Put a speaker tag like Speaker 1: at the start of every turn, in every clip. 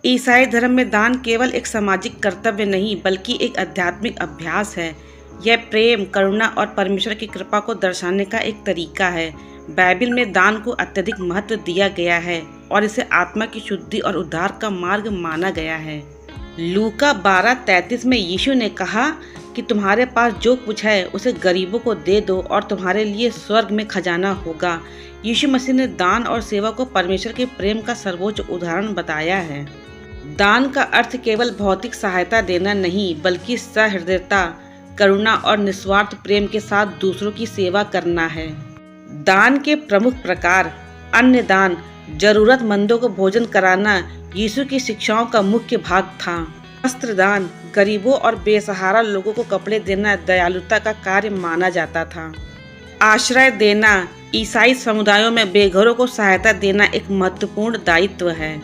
Speaker 1: ईसाई धर्म में दान केवल एक सामाजिक कर्तव्य नहीं बल्कि एक आध्यात्मिक अभ्यास है। यह प्रेम, करुणा और परमेश्वर की कृपा को दर्शाने का एक तरीका है। बाइबल में दान को अत्यधिक महत्व दिया गया है और इसे आत्मा की शुद्धि और उद्धार का मार्ग माना गया है। लूका 12:33 में यीशु ने कहा कि तुम्हारे पास जो कुछ है उसे गरीबों को दे दो और तुम्हारे लिए स्वर्ग में खजाना होगा। यीशु मसीह ने दान और सेवा को परमेश्वर के प्रेम का सर्वोच्च उदाहरण बताया है। दान का अर्थ केवल भौतिक सहायता देना नहीं बल्कि सहृदयता, करुणा और निस्वार्थ प्रेम के साथ दूसरों की सेवा करना है। दान के प्रमुख प्रकार: अन्न दान, जरूरतमंदों को भोजन कराना यीशु की शिक्षाओं का मुख्य भाग था। वस्त्र दान, गरीबों और बेसहारा लोगों को कपड़े देना दयालुता का कार्य माना जाता था। आश्रय देना, ईसाई समुदायों में बेघरों को सहायता देना एक महत्वपूर्ण दायित्व है।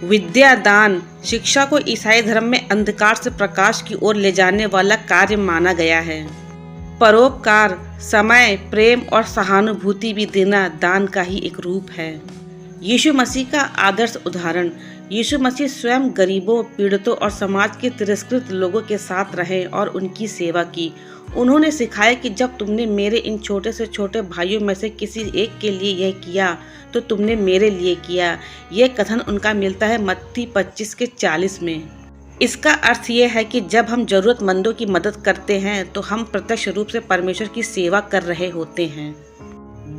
Speaker 1: विद्या दान, शिक्षा को ईसाई धर्म में अंधकार से प्रकाश की ओर ले जाने वाला कार्य माना गया है। परोपकार, समय, प्रेम और सहानुभूति भी देना दान का ही एक रूप है। यीशु मसीह का आदर्श उदाहरण: यीशु मसीह स्वयं गरीबों, पीड़ितों और समाज के तिरस्कृत लोगों के साथ रहे और उनकी सेवा की। उन्होंने सिखाया कि जब तुमने मेरे इन छोटे से छोटे भाइयों में से किसी एक के लिए यह किया तो तुमने मेरे लिए किया। यह कथन उनका मिलता है मत्ती 25:40 में। इसका अर्थ यह है कि जब हम जरूरतमंदों की मदद करते हैं तो हम प्रत्यक्ष रूप से परमेश्वर की सेवा कर रहे होते हैं।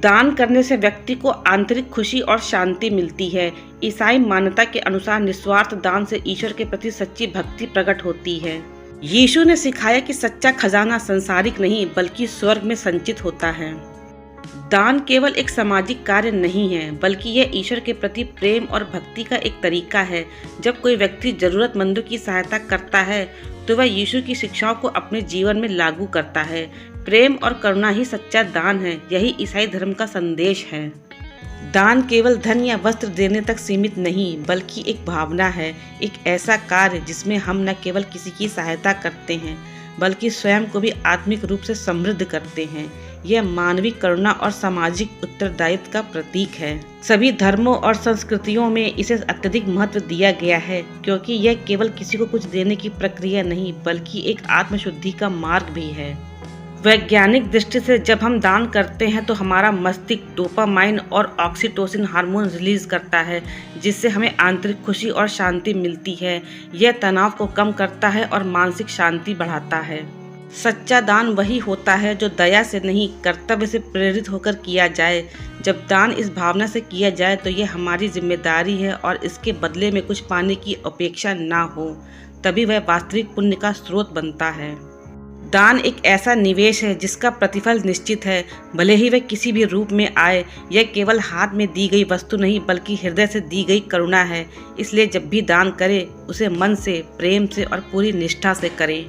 Speaker 1: दान करने से व्यक्ति को आंतरिक खुशी और शांति मिलती है। ईसाई मान्यता के अनुसार निस्वार्थ दान से ईश्वर के प्रति सच्ची भक्ति प्रकट होती है। यीशु ने सिखाया कि सच्चा खजाना सांसारिक नहीं बल्कि स्वर्ग में संचित होता है। दान केवल एक सामाजिक कार्य नहीं है बल्कि यह ईश्वर के प्रति प्रेम और भक्ति का एक तरीका है। जब कोई व्यक्ति जरूरतमंदों की सहायता करता है तो वह यीशु की शिक्षाओं को अपने जीवन में लागू करता है। प्रेम और करुणा ही सच्चा दान है। यही ईसाई धर्म का संदेश है। दान केवल धन या वस्त्र देने तक सीमित नहीं बल्कि एक भावना है, एक ऐसा कार्य जिसमें हम न केवल किसी की सहायता करते हैं बल्कि स्वयं को भी आत्मिक रूप से समृद्ध करते हैं। यह मानवीय करुणा और सामाजिक उत्तरदायित्व का प्रतीक है। सभी धर्मों और संस्कृतियों में इसे अत्यधिक महत्व दिया गया है क्योंकि यह केवल किसी को कुछ देने की प्रक्रिया नहीं बल्कि एक आत्मशुद्धि का मार्ग भी है। वैज्ञानिक दृष्टि से जब हम दान करते हैं तो हमारा मस्तिष्क डोपामाइन और ऑक्सीटोसिन हार्मोन रिलीज करता है जिससे हमें आंतरिक खुशी और शांति मिलती है। यह तनाव को कम करता है और मानसिक शांति बढ़ाता है। सच्चा दान वही होता है जो दया से नहीं कर्तव्य से प्रेरित होकर किया जाए। जब दान इस भावना से किया जाए तो यह हमारी जिम्मेदारी है और इसके बदले में कुछ पाने की अपेक्षा ना हो, तभी वह वास्तविक पुण्य का स्रोत बनता है। दान एक ऐसा निवेश है जिसका प्रतिफल निश्चित है, भले ही वह किसी भी रूप में आए। यह केवल हाथ में दी गई वस्तु नहीं बल्कि हृदय से दी गई करुणा है। इसलिए जब भी दान करें उसे मन से, प्रेम से और पूरी निष्ठा से करें।